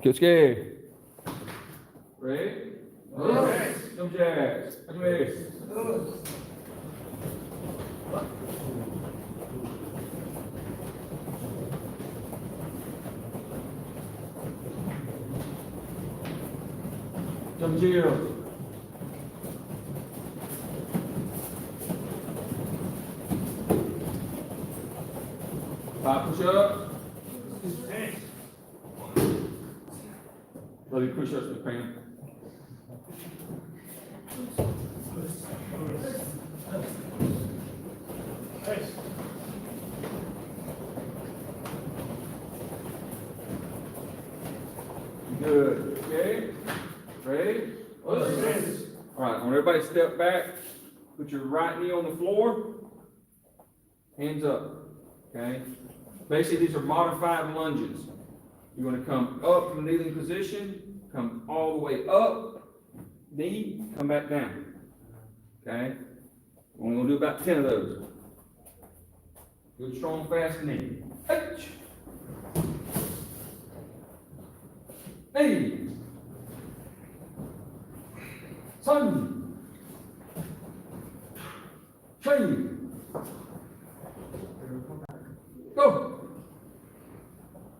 Kyosuke. Ready? Jump jacks. Ready? Jump jill. 5 push-ups. 30 push-ups with Pam. Good. Okay. Ready? All right. I want everybody to step back. Put your right knee on the floor. Hands up. Okay. Basically, these are modified lunges. You're going to come up from the kneeling position, come all the way up, knee, come back down. Okay? We're going to do about 10 of those. Good, strong, fast knee. H. Hey. Sun. Chain. Go.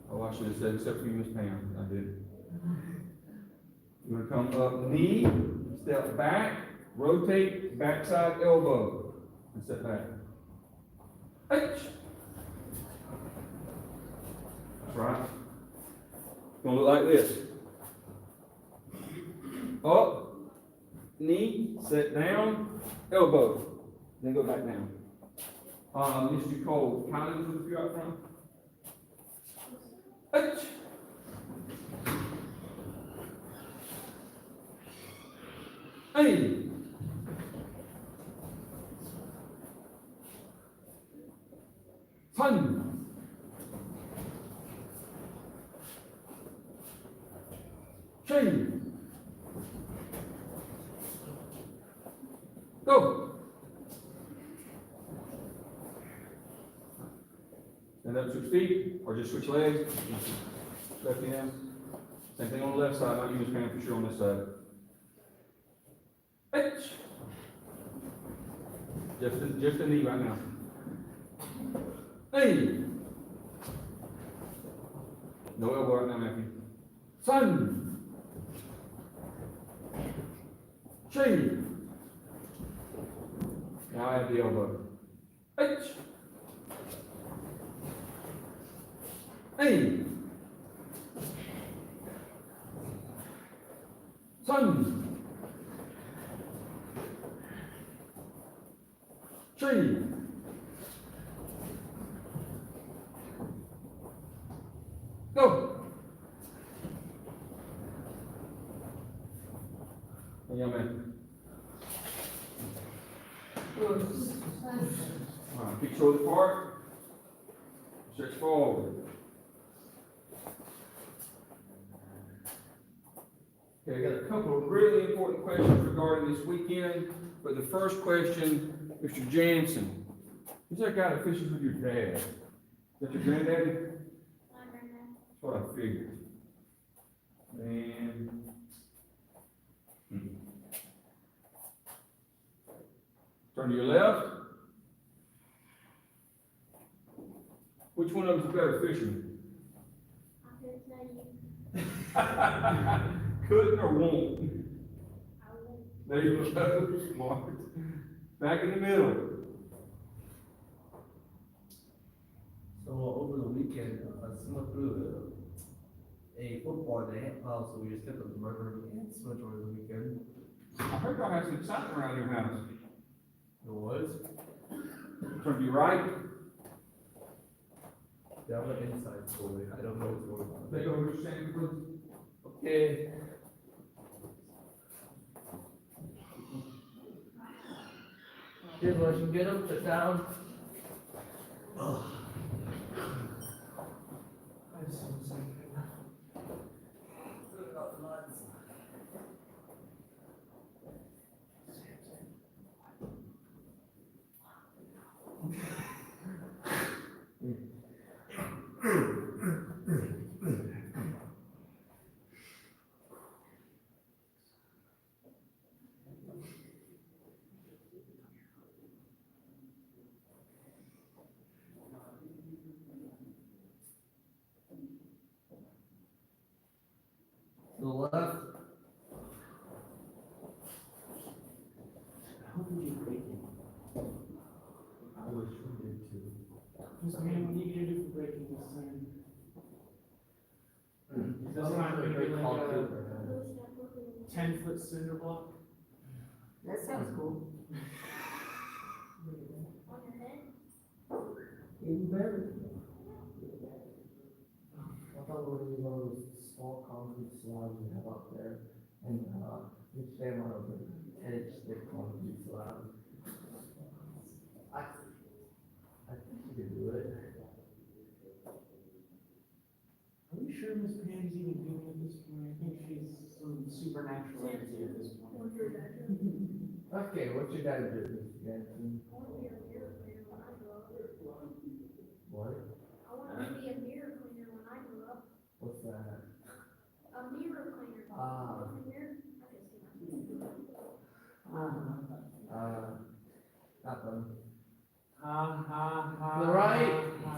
Oh, I should have said, except for you, Miss Pam. I did. You're going to come up, knee, step back, rotate, backside elbow, and step back. H. That's right. It's going to look like this. Up, knee, set down, elbow, then go back down. Mr. Cole, kind of move you out front. H. Hey. Sun. Chain. Go. Stand up, switch feet, or just switch legs. Left knee down. Same thing on the left side. Not you, Miss Pam, for sure on this side. H. Just the knee right now. Hey. No elbow right now, Matthew. Sun. Chain. Now I have the elbow. H. Hey. Sun. Chain. Go. Hey, young man. All right, feet shoulder apart. Stretch forward. Okay, I got a couple of really important questions regarding this weekend. But the first question, Mr. Jansen, who's that guy that fishes with your dad? Is that your granddaddy? My granddad. That's what I figured. And turn to your left. Which one of them's a better fisherman? I couldn't tell you. Couldn't or won't? I won't. There you go. Smart. Back in the middle. So over the weekend, someone threw a football in the ant pile, so we just kept the murder ants much over the weekend. I heard y'all had some excitement around your house. It was. Turn to your right. That was an inside story. I don't know what's going on. Take over your stand, please. Okay. Here's what you get up, sit down. To the left. How did you break it? I wish we did too. Just man, what are you gonna do for breaking this thing? Is this I'm not gonna gonna be break like all a two. 10-foot cinder block? That sounds cool. On your head? Even better. I thought we were gonna go to those small concrete slabs we have up there, and, each day one of them, 10-inch thick concrete slab. I think you could do it. Are we sure Miss Patty's even doing it at this point? I think she's some supernatural entity at this point. Okay, what you gotta do, Mr. Jansen? I want to be a mirror cleaner when I grow up. What? I want to be a mirror cleaner when I grow up. What's that? A mirror cleaner. Ah. Open the mirror. I can see my Nothing. Ha ha ha. To the right. ha.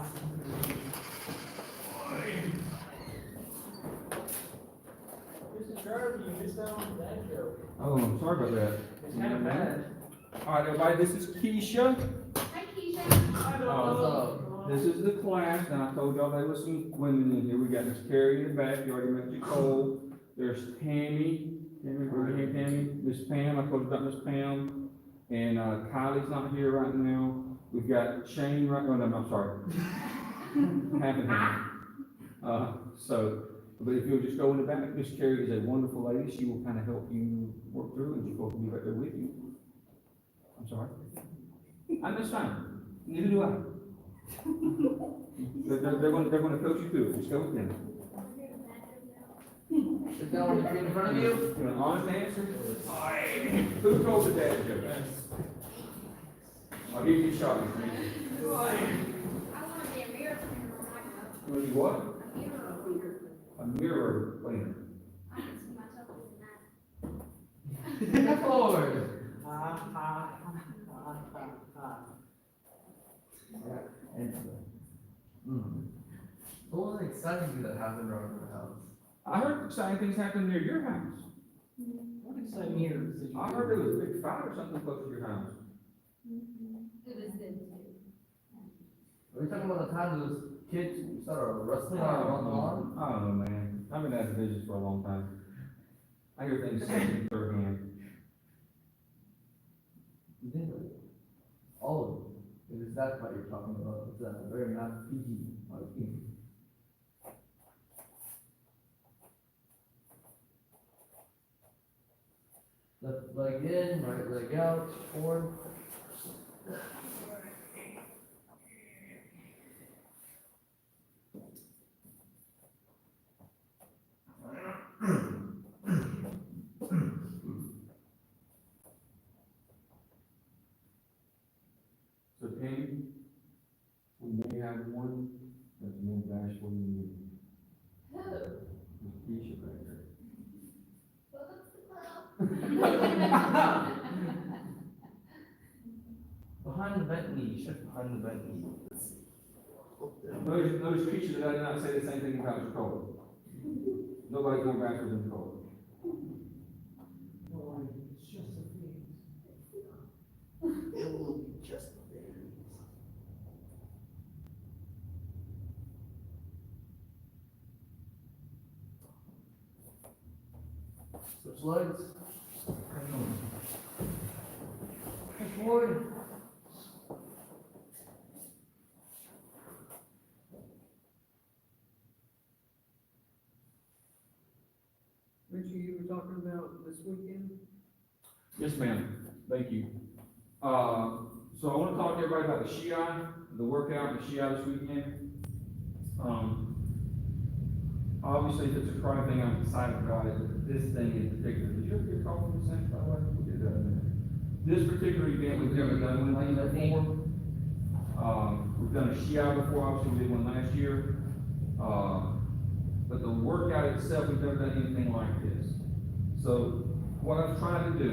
Mr. Charlie, you missed out on that joke. Oh, I'm sorry about that. It's kind of bad. All right, everybody, this is Keisha. Hi, Keisha. What's up? This is the class, and I told y'all there was some women in here. We got Miss Carrie in the back, you already met Nicole. There's Tammy, remember here, Tammy? Miss Pam, I told you about Miss Pam. And, Kylie's not here right now. We've got Shane right, oh, no, I'm sorry. Half and half. But if you'll just go in the back, Miss Carrie is a wonderful lady. She will kind of help you work through, and she's supposed to be right there with you. I'm sorry. That's fine. Neither do I. They're gonna coach you through it. Just go with them. Sit down with the kid in front of you. Give an honest answer. Who told the dad joke? I'll give you a shot. I want to be a mirror cleaner when I grow up. You want to be what? A mirror cleaner. A mirror cleaner. I can see myself doing that. Step forward. Ha ha ha ha ha. And, what was the exciting thing that happened around your house? I heard exciting things happen near your house. What exciting years did you? I heard there was a big fire or something close to your house. It was good too. Are we talking about the time those kids started wrestling on the lawn? I don't know, man. I've been out of business for a long time. I hear things second, third hand. You did it. All of it. If it's that part you're talking about, it's very not PG, like, left leg in, right leg out, forward. So Penny, we may have one that's more bashful than you. Who? Miss Keisha back there. Behind the bent knee, shift behind the bent knee. Notice Keisha that I did not say the same thing about Nicole. Nobody's going backwards than Nicole. Boy, it's just a phase. It will be just a phase. Switch legs. Push forward. Richie, you were talking about this weekend? Yes, ma'am. Thank you. So I want to talk to everybody about the Shiai, the workout, the Shiai this weekend. Obviously, if it's a chronic thing, I'm excited about it, but this thing in particular, did you ever get a call from the Saints, by the way? We'll get that in a minute. This particular event, we've never done one like that before. We've done a Shiai before, obviously, we did one last year. But the workout itself, we've never done anything like this. So what I've tried to do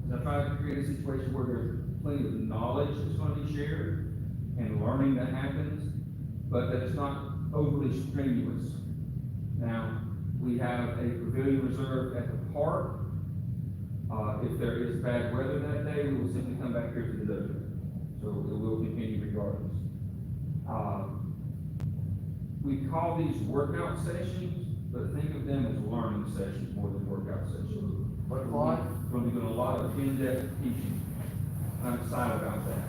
is I've tried to create a situation where there's plenty of knowledge that's going to be shared and learning that happens, but that it's not overly strenuous. Now, we We have a pavilion reserved at the park. If there is bad weather that day, we will simply come back here to the desert. So it will continue regardless. We call these workout sessions, but think of them as learning sessions more than workout sessions. But why? We're going to be doing a lot of in-depth teaching. I'm excited about that.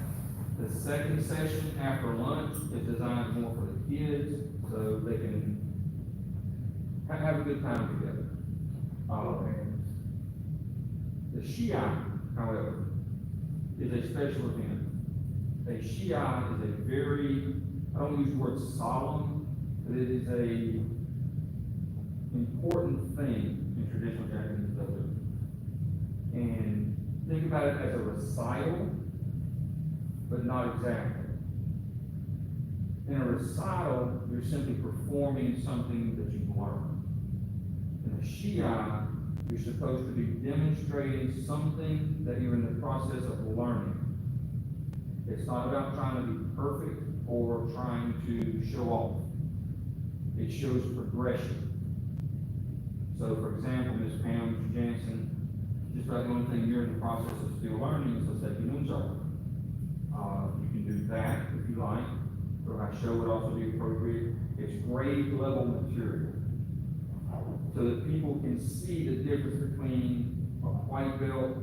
The second session after lunch is designed more for the kids, so they can have a good time together. The Shia, however, is a special event. A Shia is a very, I don't use the word solemn, but it is a important thing in traditional Japanese Buddhism. And think about it as a recital, but not exactly. In a recital, you're simply performing something that you've learned. In a Shia, you're supposed to be demonstrating something that you're in the process of learning. It's not about trying to be perfect or trying to show off. It shows progression. So, for example, Ms. Pam, Mr. Jansen, just about the only thing you're in the process of still learning is the Seiki Nunchak. You can do that if you like, but I show would also be appropriate. It's grade level material, so that people can see the difference between a white belt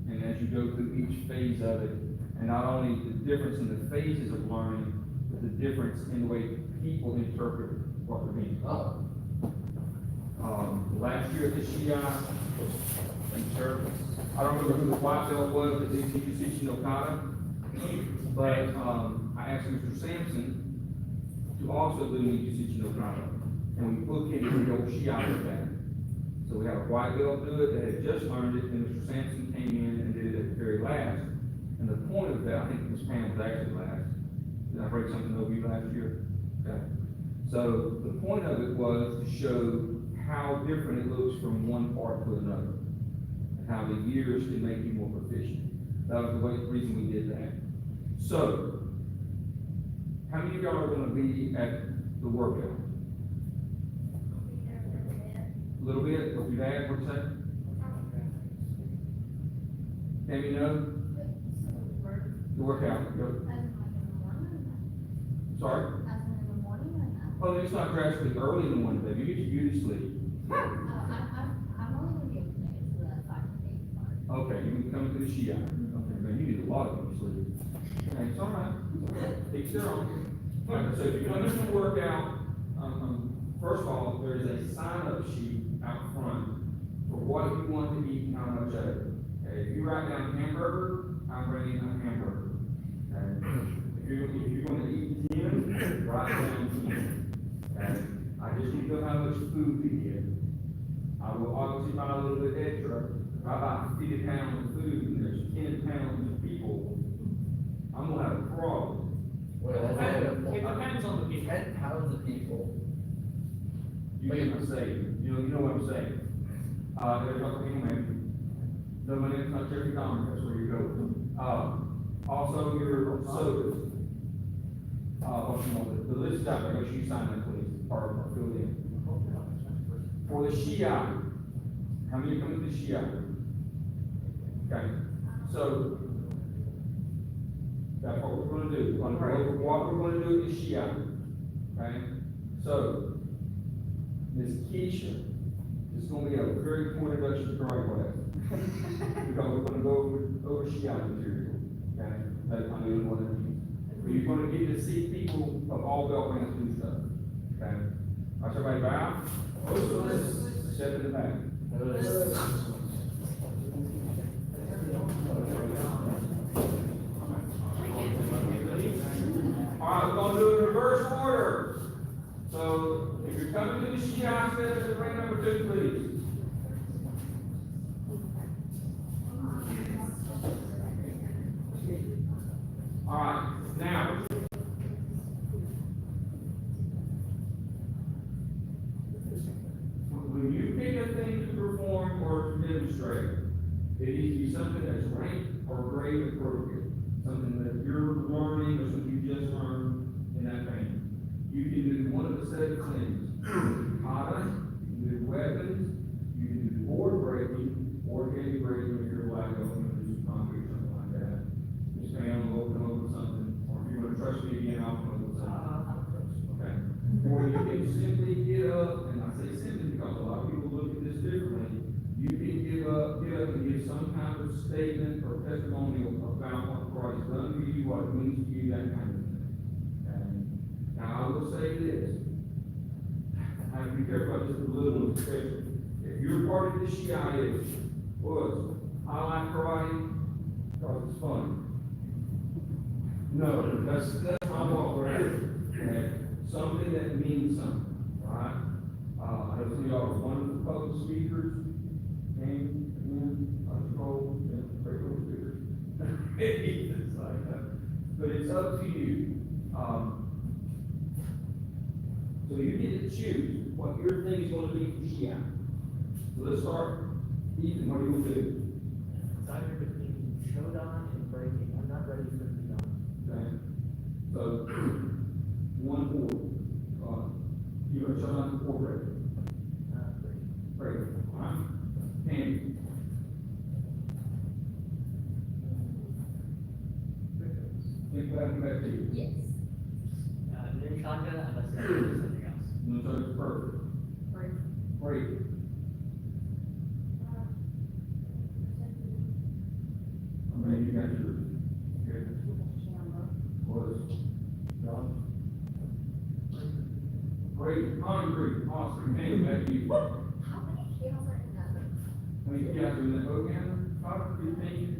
and as you go through each phase of it, and not only the difference in the phases of learning, but the difference in the way people interpret what they're being taught. Last year at the Shia, I don't remember who the white belt was that did Yushichi no Kata, but I asked Mr. Sampson to also do Yushichi no Kata, and we bookended the old Shia with that. So we had a white belt do it that had just learned it, and Mr. Sampson came in and did it at the very last. And the point of that, I think Ms. Pam was actually last. Did I break something over you last year? Okay. So the point of it was to show how different it looks from one part to another, and how the years can make you more proficient. That was the reason we did that. So, how many of y'all are going to be at the workout? A little bit. What you add? What's that? Can you know? The workout. Go. Sorry? Well, it's not drastically early in the morning, baby. You get your beauty sleep. I'm only gonna be able to make it to the 5 to 8 part. Okay, you can come to the Shia. Okay, man, you need a lot of beauty sleep. Okay, it's all right. Each their own. All right, so if you're going to work out, first of all, there's a sign-up sheet out front for what you want to eat and how much of it. Okay, if you write down hamburger, I'm bringing a hamburger. Okay? If you're going to eat 10, write down 10. Okay? I just need to know how much food to get. I will obviously buy a little bit extra. If I buy 50 pounds of food and there's 10 pounds of people, I'm gonna have a problem. Well, It depends on the people. 10 pounds of people. You get what I'm saying? You know what I'm saying? There's other people maybe. No, my name's not Jeffrey Dahmer, that's where you go. Also your sodas. What you want, the list out there, make sure you sign that, please, part of our fill in. For the Shia, how many come to the Shia? Okay, so, that's what we're gonna do. We're gonna go over what we're gonna do at the Shia. Okay, so, Ms. Keisha, it's gonna be a very poor introduction to karate class. Because we're gonna go over Shia material, okay? That I know you want to use. You're gonna get to see people of all belt ranks do stuff, okay? All right, everybody bow. Step in the back. All right, we're gonna do it in reverse order. So, if you're coming to the Shia, step at the ring number 2, please. All right, now. When you pick a thing to perform or to demonstrate, it needs to be something that's ranked or grade appropriate. Something that you're learning or something you just learned in that vein. You can do one of the set of things. Kata, you can do of statement or testimonial about what Christ done for you, what it means to you, that kind of thing. Okay? Now, I will say this. I have to be careful about just a little especially. If you're part of the CIA, was, I like karate because it's fun. No, that's not what we're after. Okay? Something that means something, right? I know some of y'all are wonderful public speakers, and, control, regular speakers. It's like that. But it's up to you. So you get to choose what your thing is gonna be for Shia. So let's start. Ethan, what do you want to do? It's either between Shodan and breaking. I'm not ready for the done. Okay. So, 1-4. You are shut down for break. Break. All right. And think back to you. Yes. Nunchaka, unless there's something else. No, so it's perfect. Break. Break. I mean, you got your, okay, was, John? Great, hungry, awesome, hey, back to you. How many kills are in that? How many guys are in that boat again? 15?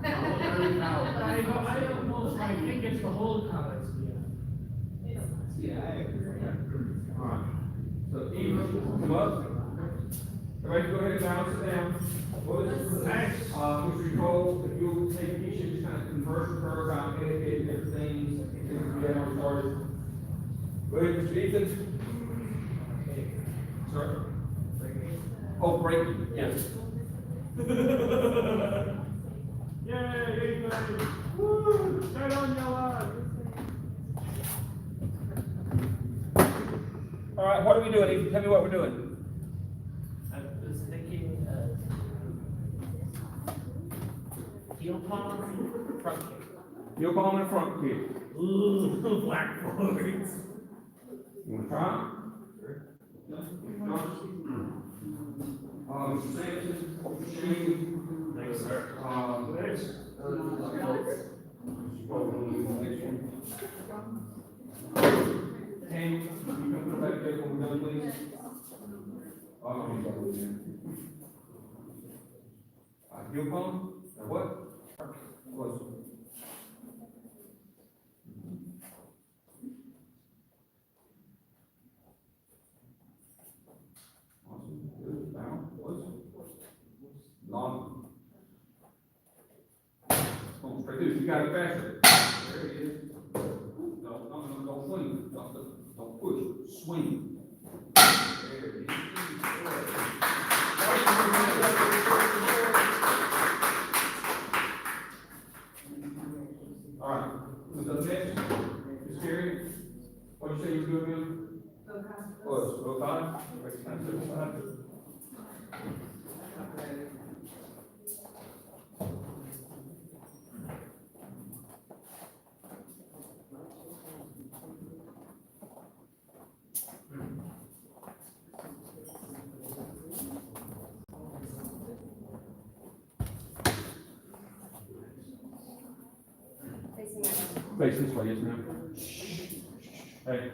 I don't know, I think it's the whole college, yeah. Yeah, I agree. Alright, so Eva, come up. Everybody go ahead and balance it down. What is the next? Mr. Nicole, if you'll take Keisha, just kind of converse with her about etiquette and different things, and we get on started. Go ahead, Mr. Ethan. Sir? Oh, breaking, yes. Yeah, everybody, woo, start on your line. All right, what are we doing, Ethan? Tell me what we're doing. I was thinking, heel palm, front kick. You'll go home in front, kid. Ooh, blackboards. You wanna try? No? Mr. Sampson, Mr. Shane. Thanks, sir. Hey, you can put back there when we're done, please. Heel palm, or what? Close. Awesome, good, down, close. Long. Come on, straight through, you got it faster. There it is. Don't swing, don't push, swing. There it is. All right, who's up next? Ms. Carey, what'd you say you were doing again? Close, both sides? Right side to the side. Facing that way. Face this way, yes, ma'am. Hey.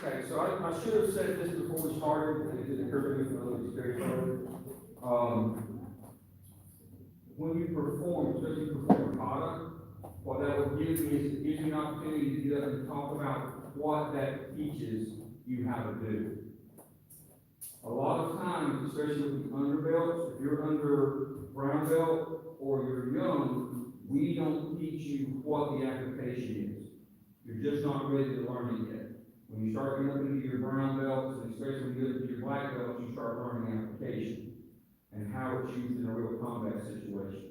Okay, so I should have said this before we started, and it didn't occur to me until it's very early. When you perform, especially perform a kata, what that will give me is it gives you an opportunity to get up and talk about what that teaches you how to do. A lot of times, especially with the underbelts, if you're under brown belt or you're young, we don't teach you what the application is. You're just not ready to learn it yet. When you start getting up into your brown belts, and especially when you get into your black belts, you start learning application and how it's used in a real combat situation.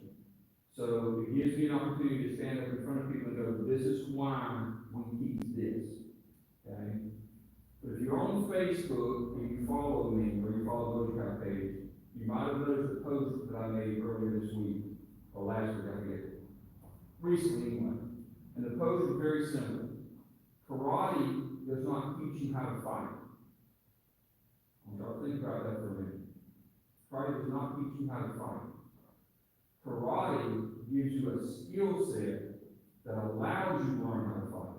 So it gives me an opportunity to stand up in front of people and go, this is why we teach this, okay? But if you're on Facebook and you follow me, or you follow the Boy page, you might have noticed a post that I made earlier this week, or last week, I forget. Recently, anyway. And the post was very simple. Karate does not teach you how to fight. I want y'all to think about that for a minute. Karate does not teach you how to fight. Karate gives you a skill set that allows you to learn how to fight.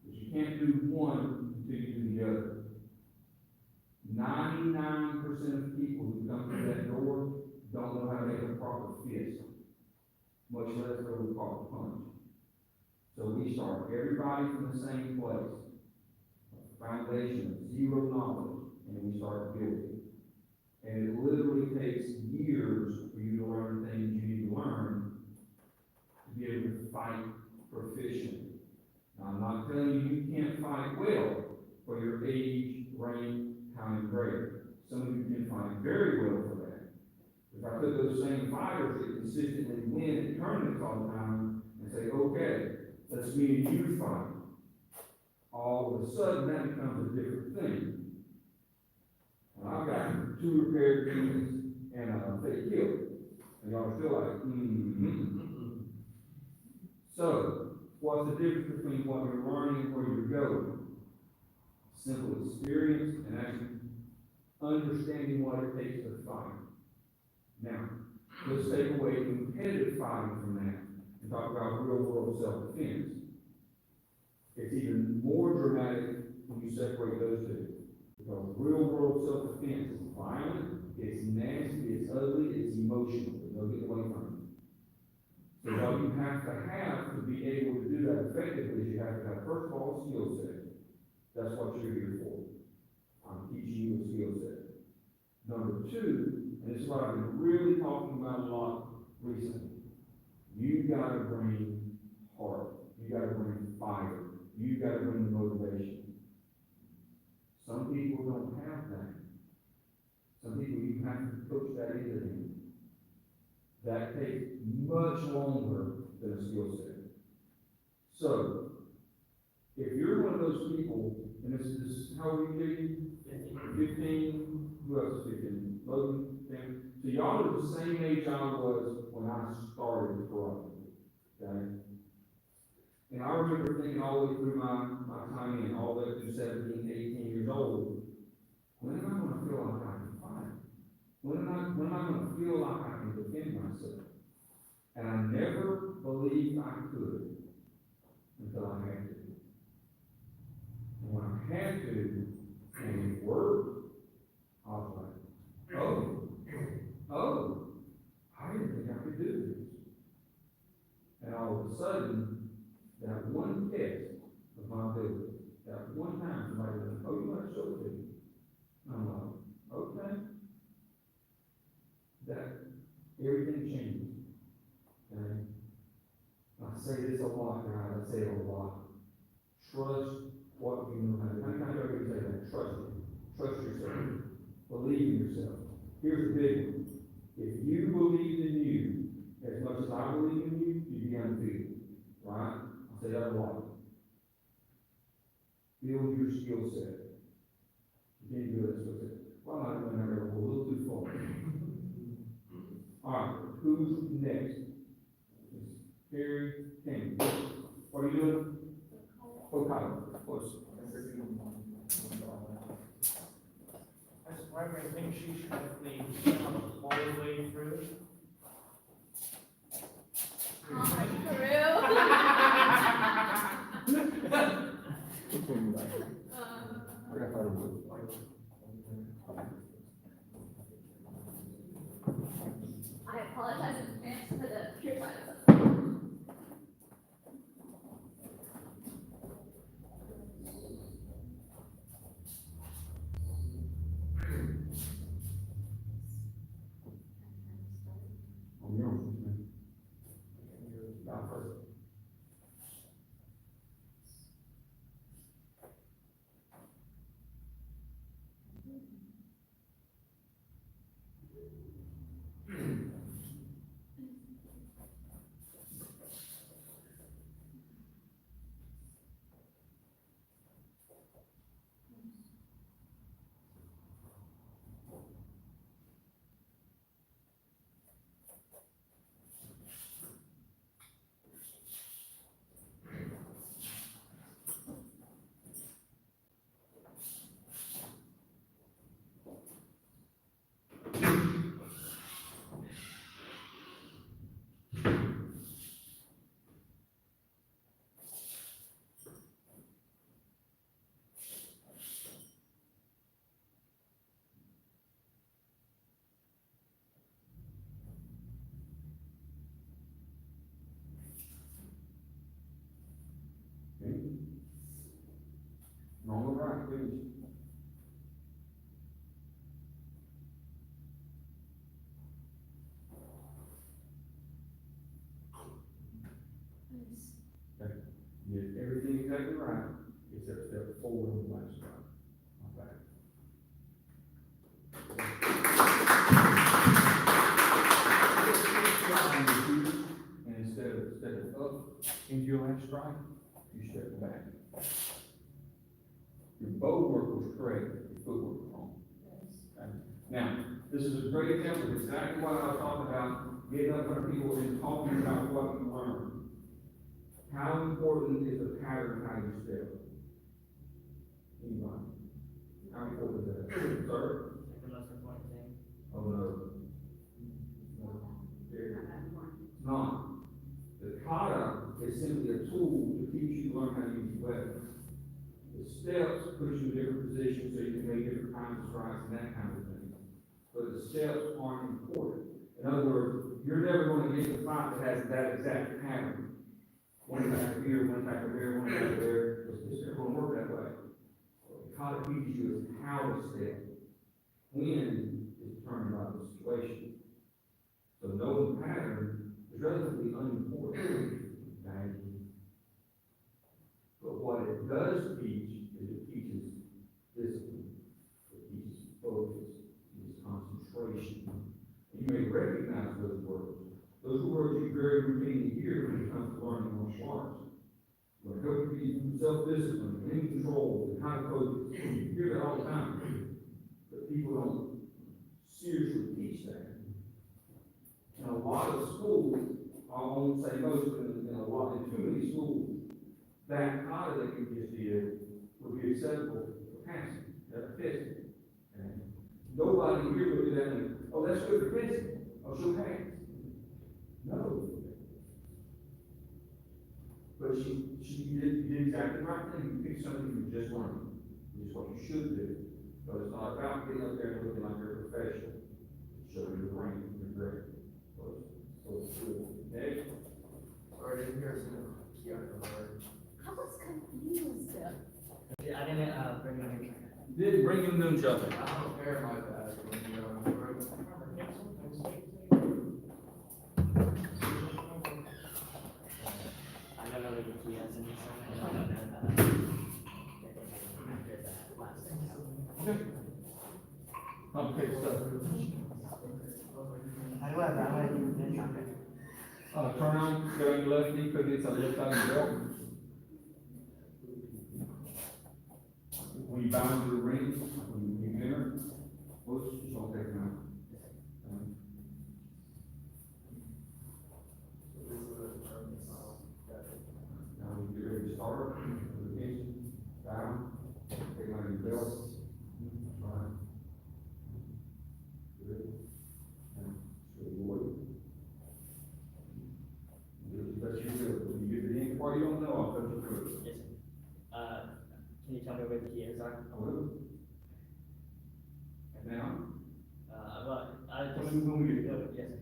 But you can't do one until you do the other. 99% of people who come through that door don't know how to make a proper fist, much less throw a proper punch. So we start everybody from the same place, foundation of zero knowledge, and we start building. And it literally takes years for you to learn the things you need to learn to be able to fight proficiently. Now, I'm not telling you you can't fight well for your age, rank, time, and grade. Some of you can fight very well for that. If I took those same fighters that consistently win at tournaments all the time and say, okay, let's me and you fight, all of a sudden that becomes a different thing. And I've got 2 repaired knees and a fake heel. And y'all are still like, So, what's the difference between what you're learning and where you're going? Simple experience and actually understanding what it takes to fight. Now, let's take away competitive fighting from that and talk about real world self-defense. It's even more dramatic when you separate those two. Because real world self-defense is violent, it's nasty, it's ugly, it's emotional. There's no getting away from it. So what you have to be able to do that effectively is you have to have, first of all, a skill set. That's what you're here for. I'm teaching you a skill set. Number 2, and this is what I've been really talking about a lot recently, you gotta bring heart. You gotta bring fire. You gotta bring motivation. Some people don't have that. Some people, you have to coach that into them. That takes much longer than a skill set. So, if you're one of those people, and this is how old are you? 15, who else is 15? Logan, Tim? So y'all are the same age I was when I started karate, okay? And I remember thinking all the way through my time in, all the way through 17, 18 years old, when am I going to feel like I can fight? When am I going to feel like I can defend myself? And I never believed I could until I had to. And when I had to, and it worked, I was like, oh, I didn't think I could do this. And all of a sudden, that one test of my ability, that one time somebody said, oh, you want to show it to me? I'm like, okay. That, everything changed. Okay? I say this a lot, guys, I say it a lot. Trust what you know how to do. How many times do I say that? Trust it. Trust yourself. Believe in yourself. Here's the big one. If you believe in you as much as I believe in you, you be undefeated. Right? I'll say that a lot. Build your skill set. You can't do that skill set. Well, I'm not going to go a little too far. All right, who's next? Carrie King. What are you doing? Okada. What's As Reverend, I think she should definitely come all the way through. I apologize in advance for the pure silence. Wrong or right, please. You did everything exactly right, except step forward on the last strike. Not back. And instead of up into your last strike, you step back. Your bow work was correct, your footwork was wrong. Okay? Now, this is a great example of exactly what I was talking about, getting up in front of people and talking about what you learned. How important is the pattern of how you step? Anybody? How important is that? Sir? The most important thing. Oh, no. It's not. The kata is simply a tool to teach you to learn how to use the weapon. The steps put you in different positions so you can make different kinds of strikes and that kind of thing. But the steps aren't important. In other words, you're never going to get the fight that has that exact pattern. One attack here, one attack there, one attack there. It's never going to work that way. What the kata teaches you is how to step. When is determined by the situation. So knowing the pattern is relatively unimportant. Okay? But what it does teach is it teaches discipline. It teaches focus. It teaches concentration. And you may recognize those words. Those are words you very routinely hear when it comes to learning martial arts. When it comes to be self-discipline, in control, and how to focus, you hear that all the time. But people don't seriously teach that. In a lot of schools, I won't say most, but in too many schools, that kata that you just did would be acceptable for passing, testing. Okay? Nobody here would do that and, oh, that's good for fencing. Oh, she'll pass. No. But you did exactly the right thing. You picked something you just learned, which is what you should do. But it's not about getting up there and looking like you're a professional. Show your brain, you're great. So it's cool. Okay? Or didn't hear some Keanu word. I was confused. I didn't, bring my new trainer. Did bring him nunchuck. I'm a pair of my bad when you I don't know where the key is in this one, I don't know that. After that last thing. Complicated stuff. How do I do the trumpet? Turn on, go on your left knee, put it on the left side of your belt. When you bow into the ring, when you enter, push, just don't take it out. Now we get ready to start, attention, bow, take out your belt. Right. Good. And straight away. That's your will. When you get the end part you don't know, I'll put you through it. Yes, sir. Can you tell me where the key is, are? I will. And now, Well, I just. when we get it. Yes, sir.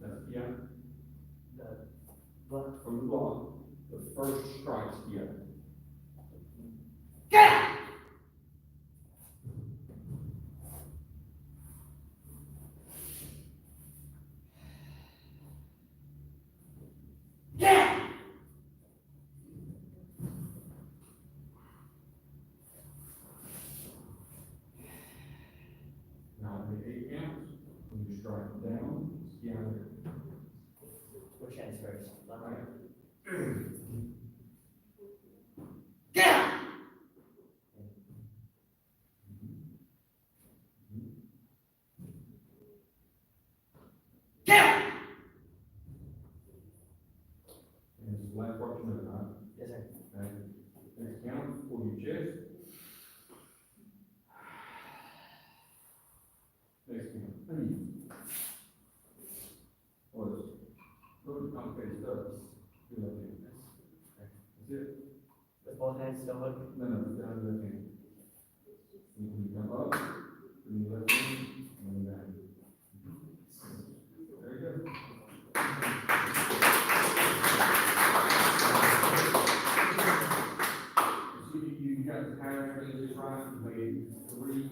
That's, yeah, The, what? from the block, the first strike's yeah. Now, the 8 counts, when you strike down, it's yeah. Which hand is first? Left or right? Both hands still hooked. No, no, down to the left hand. You can come up, bring the left hand, and then down. Very good. See, you got the power ranges right, you made 3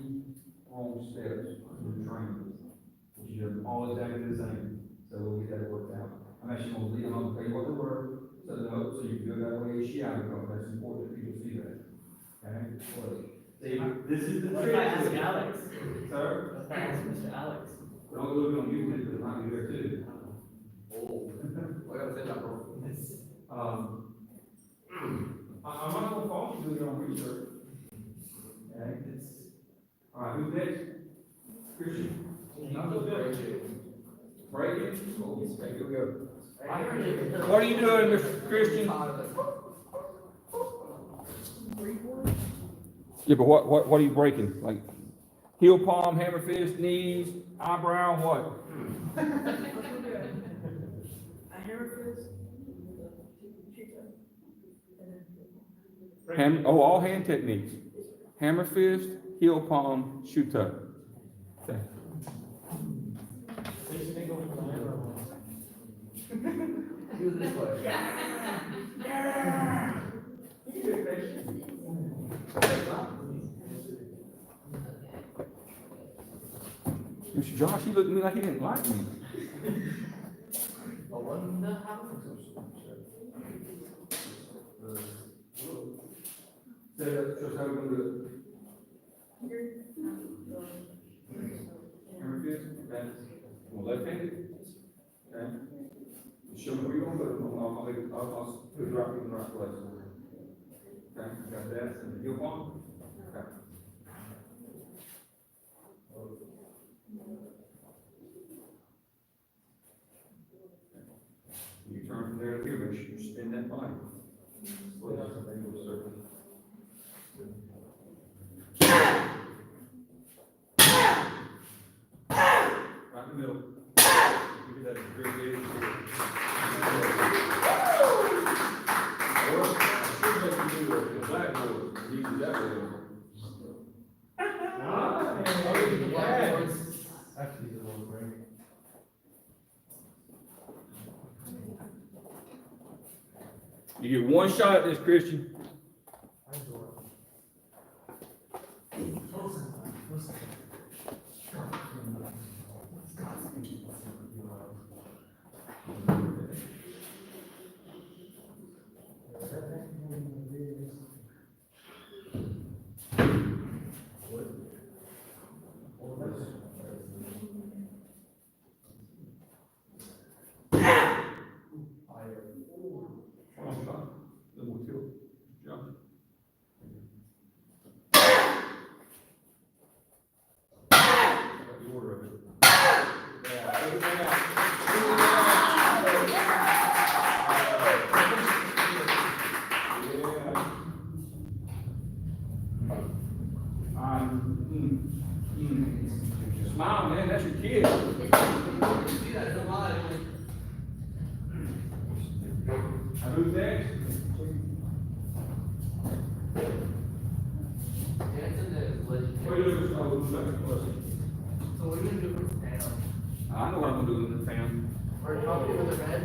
wrong steps in the training, which is all exactly the same, so we'll get that worked out. I'm actually gonna leave them on, tell you what they were, so the note, so you can do it that way, she out of it, that's important that people see that. Okay? See, this is the What trick. if I ask Alex? Sir? What if I ask Mr. Alex? Don't look on YouTube, because it might be there too. Oh, I gotta say that, bro. I'm not gonna fault you doing your own research. Okay? All right, who's next? Christian. Breaking? Oh, okay, here we go. What are you doing, Mr. Christian? Yeah, but what are you breaking? Like heel palm, hammer fist, knees, eyebrow, what? A hammer fist. All hand techniques. Hammer fist, heel palm, shoe tuck. Okay. Do it this way. Mr. Josh, he looked at me like he didn't like me. Just how we gonna do it. Hammer fist, okay. Left handed. Okay. Show me where you're gonna put it. I'll put it right in the right place. Okay, got that, and the heel palm. Okay. You turn from there to here, make sure you spin that body. Well, that's the thing with the circle. Right in the middle. Give me that very big. Or, I should make you do the blackboard, use that way. Actually, the one break. You get one shot at this, Christian. One shot, then we'll tilt. Jump. The order of it. Smile, man, that's your kid. See that, it's a lot. Now who's next? What are you doing? Oh, who's next? So what are you gonna do with the fan? I know what I'm gonna do with the fan. Or help you with the red?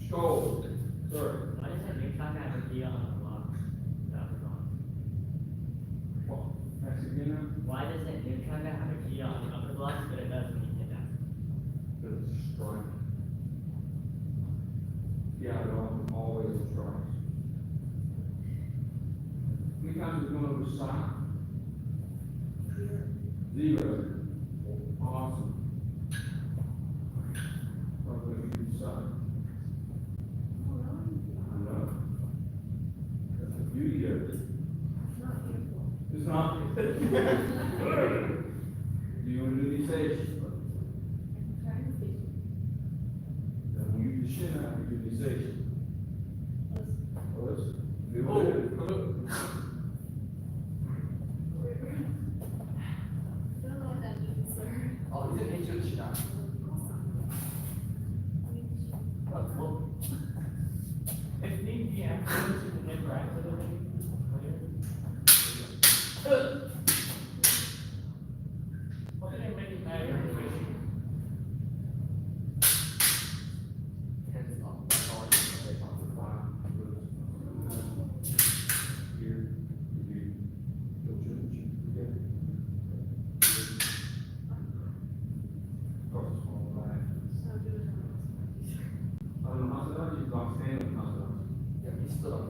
Scholl, sir. Why does that new truck have a key on the block? That was on. Pass it again Why does that new truck have a key on the upper block, but it doesn't when you get down? now. Good strike. Yeah, they're always on strikes. How many times have we gone over the side? Zero. Awesome. Probably a good side. I know. That's the beauty of it. It's not. Do you want to do these stages? Then we'll use the shin out, we do these stages. Let's do it. Oh, you didn't hit your shot. Well, if need be, afterwards, you can interact with it. What did they make it matter? Hands up, that's all I can say about the fire. Here, you, go judge, yeah. Across the small line. I don't know, how to you got standing, how to. Yeah, he stood up.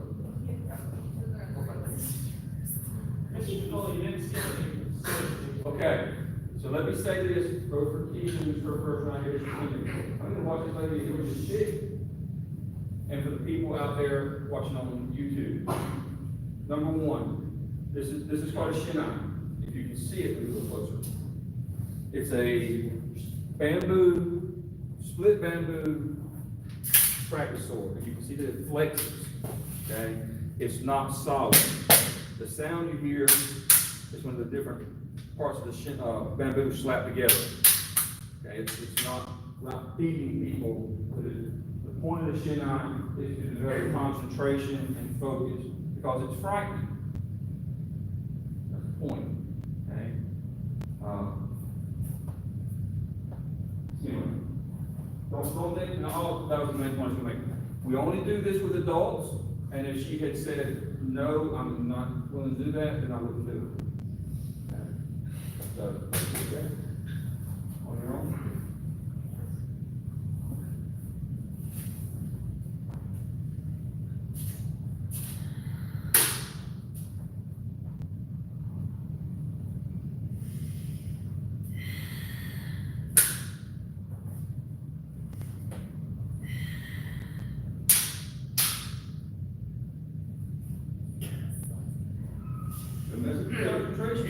You didn't see it. Okay, so let me say this, both for Keith and her first round here, I'm gonna watch this lady do this shit. And for the people out there watching on YouTube. Number one, this is called a shinai. If you can see it, let me look closer. It's a bamboo, split bamboo practice sword. If you can see that it flexes, okay? It's not solid. The sound you hear is when the different parts of the bamboo slap together. Okay, it's not beating people. The point of the shinai is to develop concentration and focus because it's frightening. That's the point. Okay. Anyway, don't think. No, that was the main point I was gonna make. We only do this with adults, and if she had said no, I'm not willing to do that, then I wouldn't do it. Okay. So, okay. On your own. And that's a good concentration.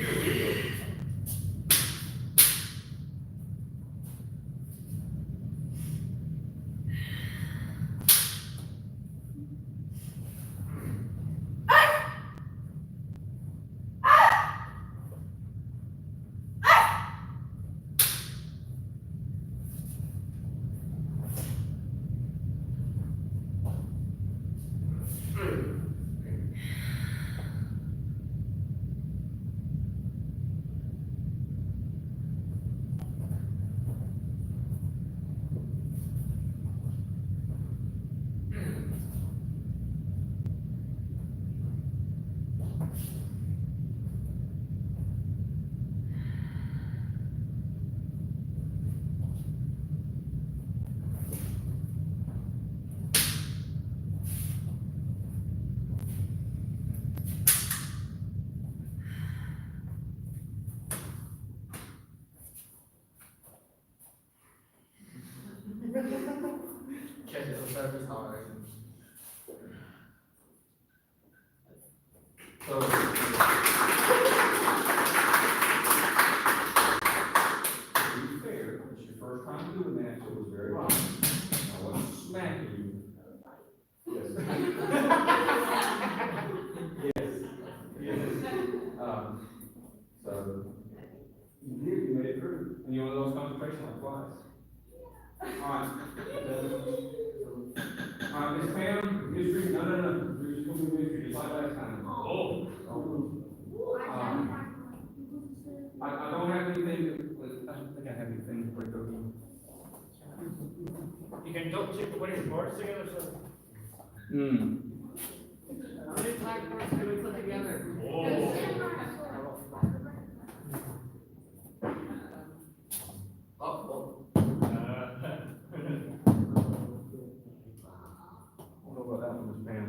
Catch it, service hard. So. To be fair, it's your first time doing that, so it was very wrong. I wasn't smacking you. Yes. Yes. So, you did, you made it through, and you want those concentration like twice. Alright. Alright, Miss Pam, history, no, we're just gonna do history, just like last time. Oh. I don't have anything, I don't think I have anything to break over. You can double check the wedding shorts together, so. Hmm. How many blackboards can we put together? I don't know about that one, Miss Pam.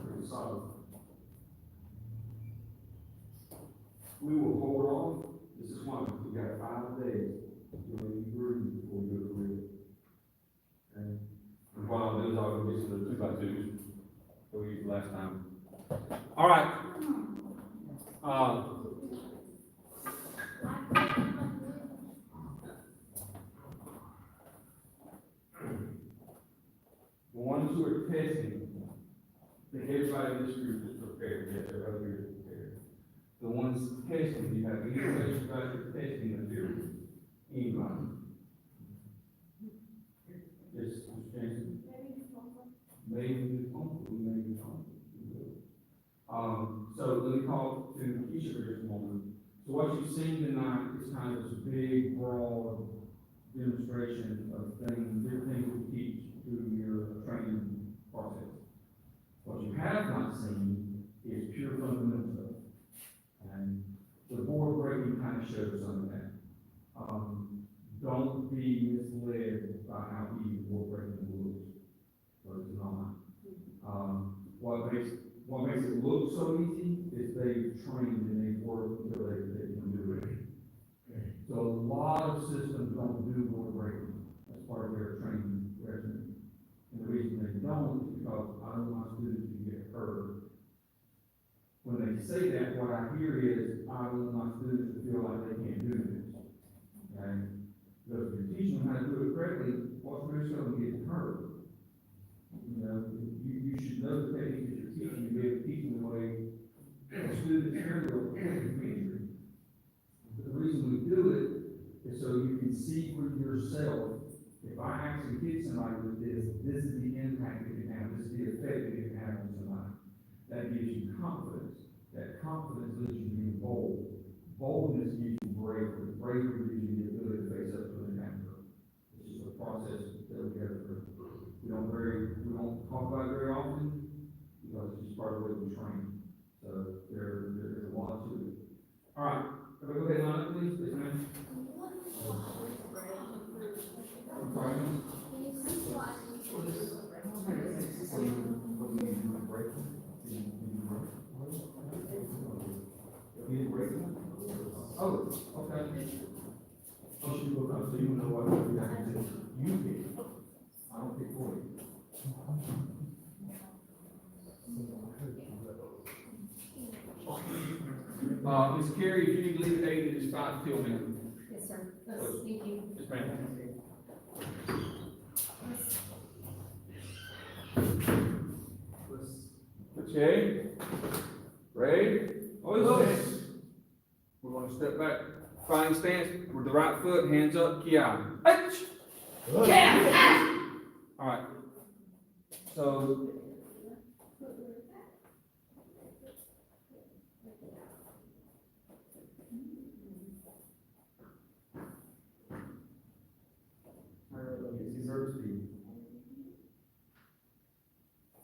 Pretty solid. We will hold off, this is one, we got 5 days, to really breathe before we go to real. Okay? And what I'll do is I'll get some of the 2x2s that we used last time. All right. The ones who are testing, I think everybody in this group is prepared, yes, everybody here is prepared. The ones testing, you have any questions about your testing material? Anybody? Yes, Mr. Jason? Maybe, maybe. So let me call to Keisha for just a moment. So what you've seen tonight is kind of this big, broad demonstration of things, different things we teach through your training process. What you have not seen is pure fundamental stuff. And the board breaking kind of shows some of that. Don't be misled by how easy board breaking looks, but it's not. What makes it look so easy is they've trained and they've worked until they can do it. So a lot of systems don't do board breaking as part of their training regimen. And the reason they don't is because I don't want students to get hurt. When they say that, what I hear is, I don't want my students to feel like they can't do this. Okay? Because if you're teaching them how to do it correctly, what's the risk of them getting hurt? You know, you should know the techniques that you're teaching, and be able to teach them the way the students here will injury. But the reason we do it is so you can see for yourself, if I actually hit somebody with this, this is the impact it can have, this is the effect it can have on somebody. That gives you confidence. That confidence leads you to be bold. Boldness gives you bravery. Bravery gives you the ability to face up to an attacker. This is a process that we go through. We don't talk about it very often because it's just part of the way we train. So there's a lot to it. All right, everybody go ahead and line up, please. Yes, ma'am. I'm sorry, ma'am. Oh, okay. Oh, she will come, so you know what we have to do. You pick. I don't pick for you. Ms. Carey, if you need to leave at 8, it is 5 till now. Yes, sir. Thank you. Yes, ma'am. Okay. Ready? Oh, yes. We're going to step back. Fine stance with the right foot, hands up, ki. All right. So.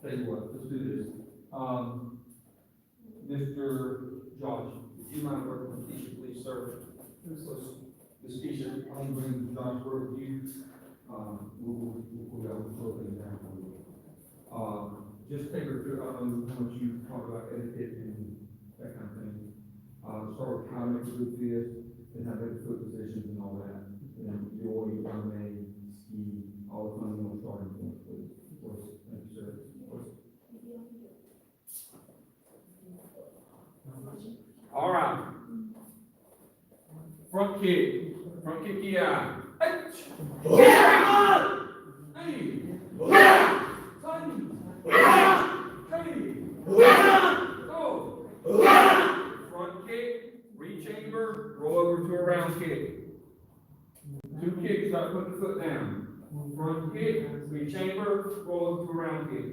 Tell you what, let's do this. Mr. Josh, if you mind working with Keisha, please, sir. Ms. Keisha, I'm going to bring Josh work with you. We'll slow things down for you. Just take her through, how much you talk about etiquette and that kind of thing. Start with how to make a good fist, and how to make foot positions and all that. And your domain, ski, all the fundamental starting points, please. Thank you, sir. All right. Front kick, yeah. Front kick, re-chamber, roll over to a round kick. 2 kicks, start putting the foot down. Front kick, re-chamber, roll over to a round kick.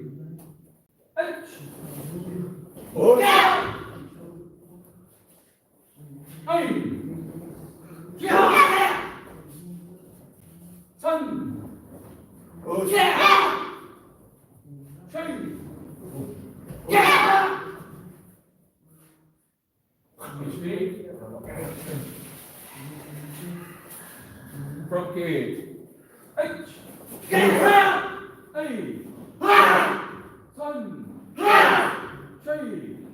Sun. Train. Speed. Front kick. H. Hey. Sun. Train.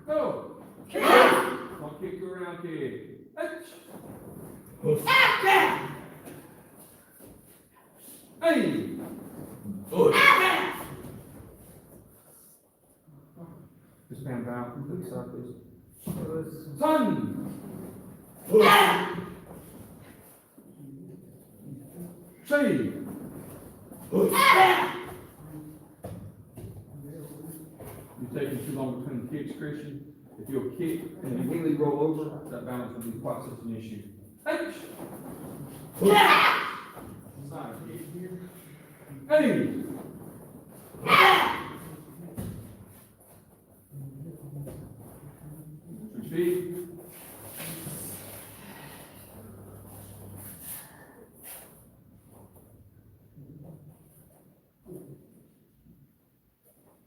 Go. Front kick around kick. H. Hey. Just stand out. Please stop this. Sun. Tree. You're taking too long between kicks, Christian. If you'll kick and immediately roll over, that balance will be quite such an issue. H. Side kick here. Hey. Speed.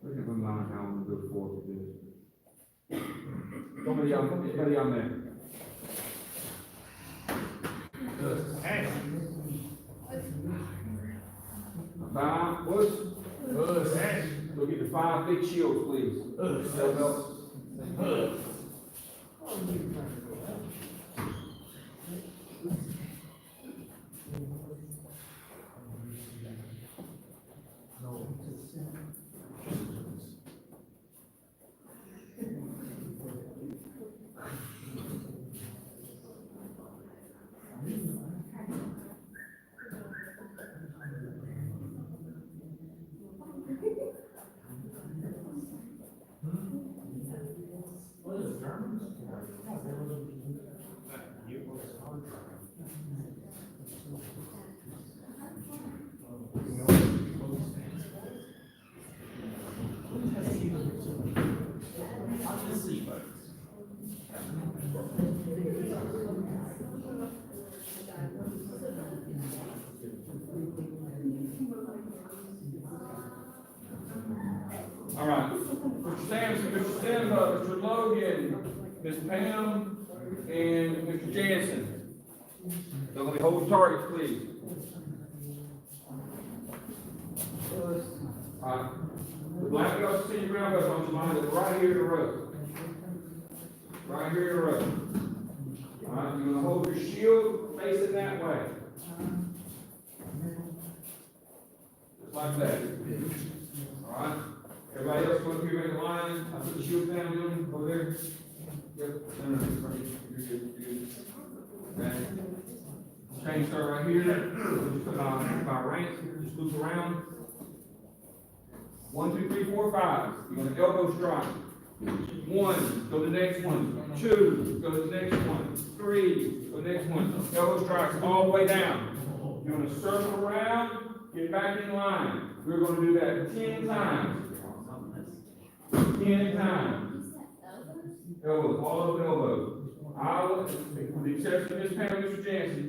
Look at my mind how I'm gonna go forward with this. Somebody on there. Five, push. Go get the 5 big shields, please. Elbows. All right, Mr. Logan, Ms. Pam, and Mr. Jansen. They're gonna be holding targets, please. All right, the black belts, senior brown belts, on your mind, is right here in the row. Right here in the row. All right, you're gonna hold your shield facing that way. Just like that. All right. Everybody else going through your line, I put the shield down, Dylan, over there. Yep, no, sorry, you're good, you're good. Okay. Chain start right here, just put it on by rank, just loop around. 1, 2, 3, 4, 5. You're gonna elbow strike. 1, go to the next one. 2, go to the next one. 3, go to the next one. Elbow strikes all the way down. You're gonna circle around, get back in line. We're gonna do that 10 times. 10 times. Elbows, all of the elbows. I will, with the exception of Ms. Pam and Mr. Jansen,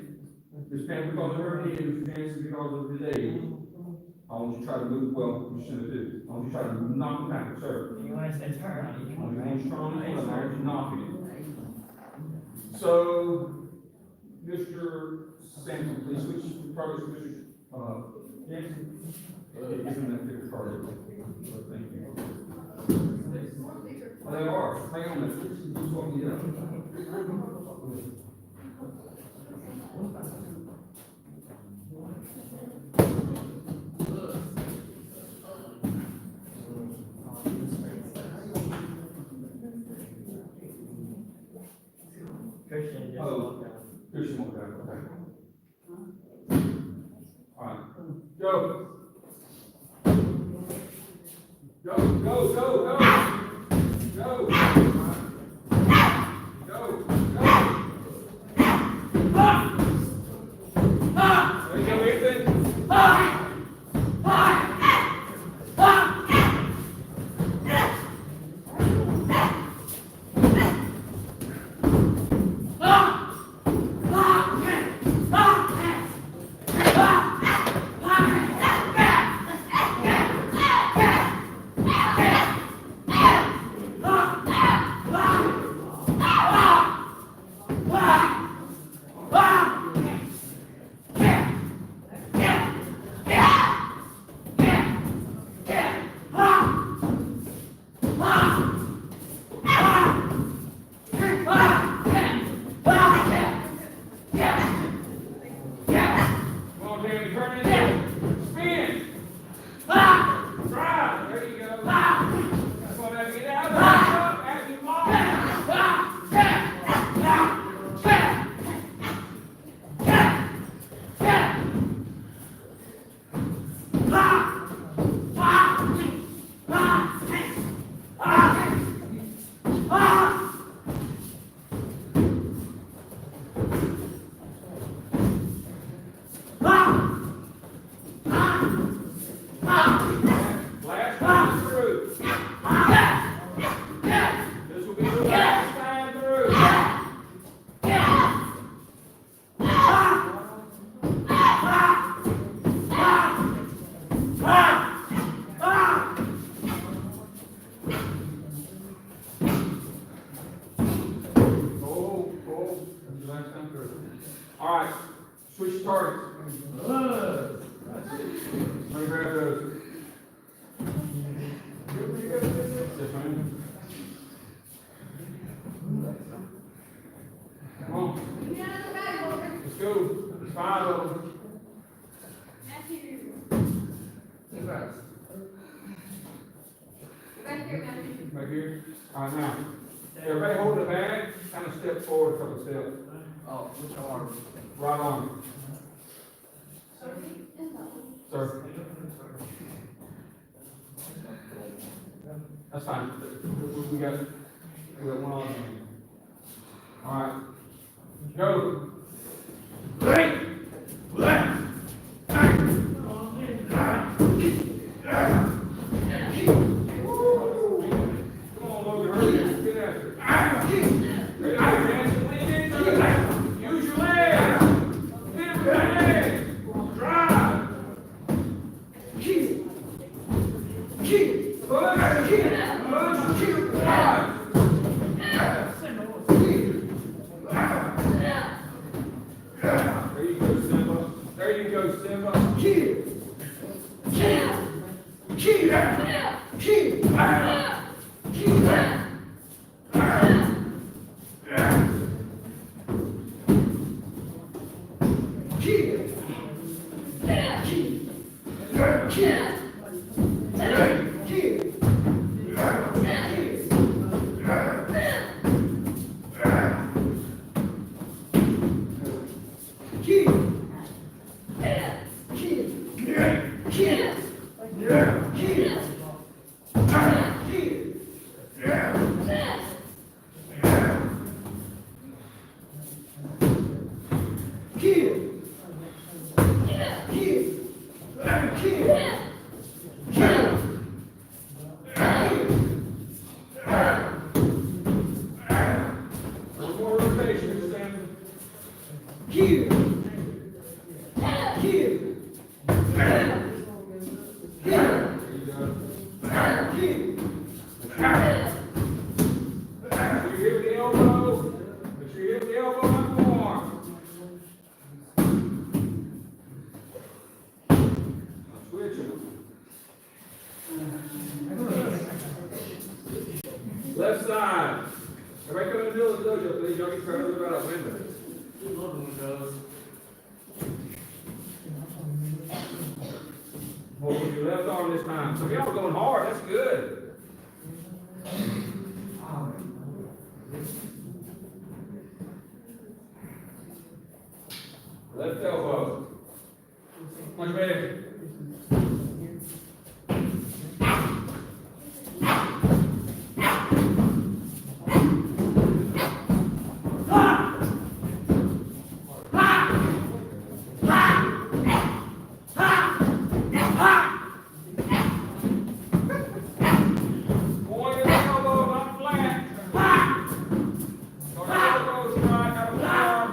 Ms. Pam because of her knee, and Mr. Jansen because of his age. I want you to try to move, well, you shouldn't do. I want you to try to knock him back, sir. You want us to turn on you? I want you to turn on the foot, I want you to knock it. So, Mr. Sampson, please switch targets to Mr. Jansen. Isn't that different target? Thank you. Oh, they are. Hang on a minute. Who's walking it up? Christian just Oh. walked out. Christian walked out, okay. All right. Go. Go, go, go, go. Go. Go, go. There you go, Ethan. Danny, turn it in. Spin. Drive, there you go. That's what I get out of the truck as you walk. Last time through. This will be the last time through. Oh, that's the last time through. All right, switch targets. Let me grab those. Yes, ma'am. Come on, Get out of the bag, Walter. let's go. There's 5 of them. Matthew. Congrats. Right here, Matthew. Right here. All right, now. Everybody hold the bag, kind of step forward a couple steps. Oh, which arm? Right on, sir. That's fine. We got one on. All right. Go. Come on, Logan, hurry. Get after it. Ready, Nancy, lean into it. Use your legs. Hit it with your legs. Drive. Push, drive. There you go, Simba. There you go, Simba. One more rotation, Sam. There you go. Make sure you hit the elbow. Make sure you hit the elbow on the arm. Switch it. Left side. Everybody come in the middle of the dojo, please. Y'all get trying to look out that window. Love when it goes. Hold with your left arm this time. So y'all are going hard. That's good. Left elbow. Much better. Point your elbow, not flat. Your elbow strike out of the arm.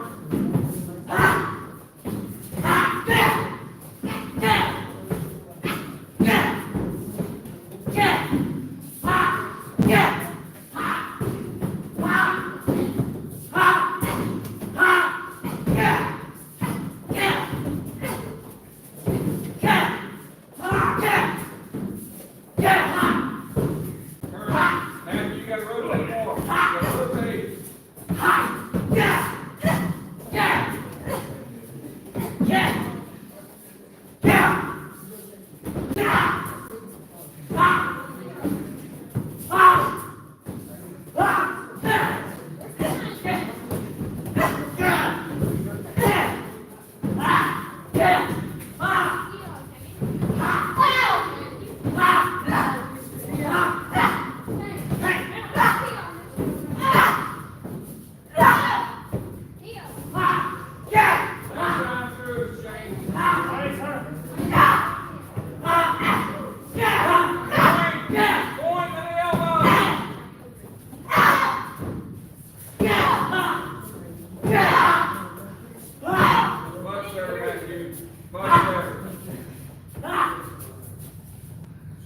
Jamie. Much better.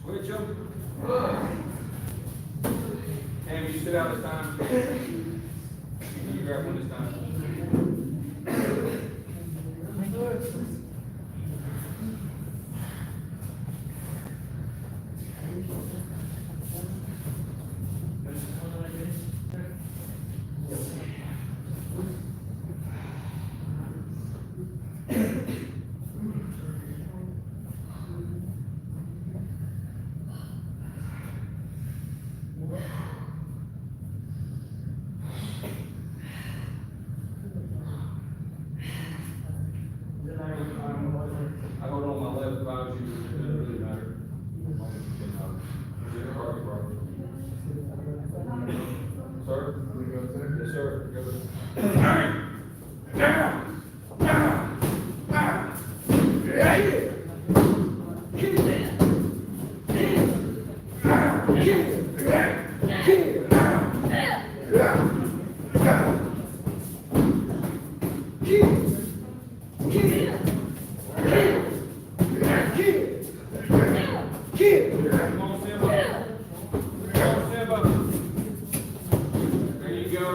Switch them. Tammy, you sit out this time. You grab one this time. I hold on my left if I was you, it doesn't really matter. Sir? Yes, sir. Go. Come on, Simba. Come on, Simba. There you go.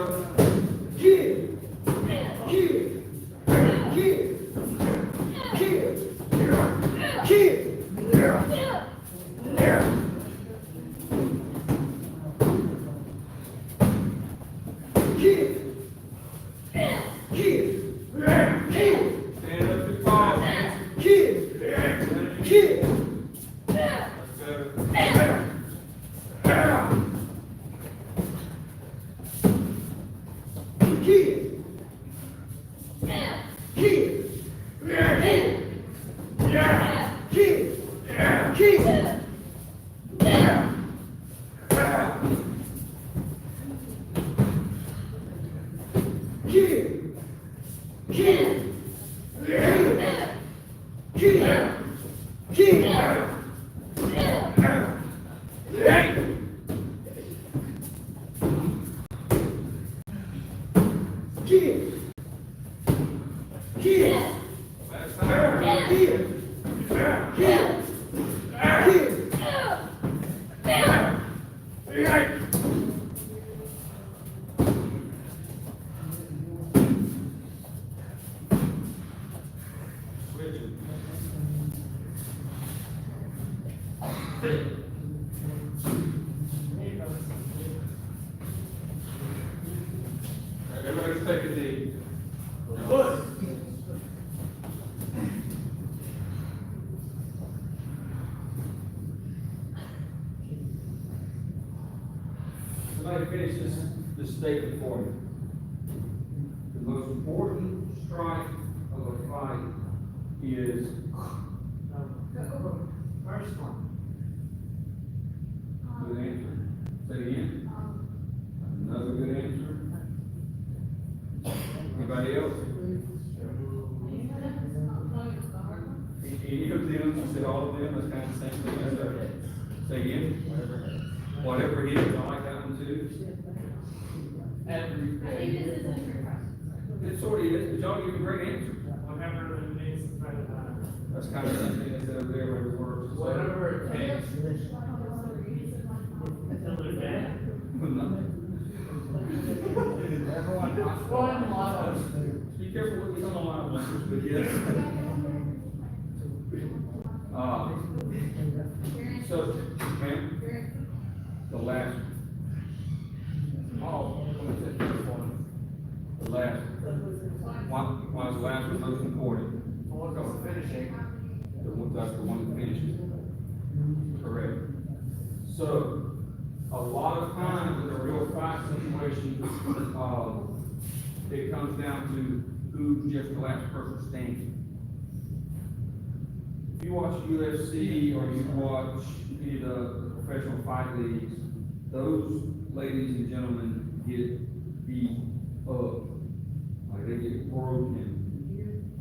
Stand up to fall. That's better. Last time. Switch it. Everybody take a knee. Somebody finish this statement for me. The most important strike of a fight is First one. good answer. Say it again. Another good answer. Anybody else? Any of them, you said all of them, that's kind of the same thing as that. Say again. Whatever it is, I like that one too. I think this is a trick question. It sort of is, but y'all give a great answer. Whatever it makes it better. That's kind of the same thing as that over there where it works. Whatever it takes. Until they're dead. One lot of. Be careful with some of my answers, but yes. So, ma'am, the last. Oh, what is it? The last. Why is the last one most important? One goes finishing. That's the one that finishes. Correct. So, a lot of times in a real fight situation, it comes down to who's just the last person standing. If you watch UFC or you watch any of the professional fight leagues, those ladies and gentlemen get beat up. Like they get broken.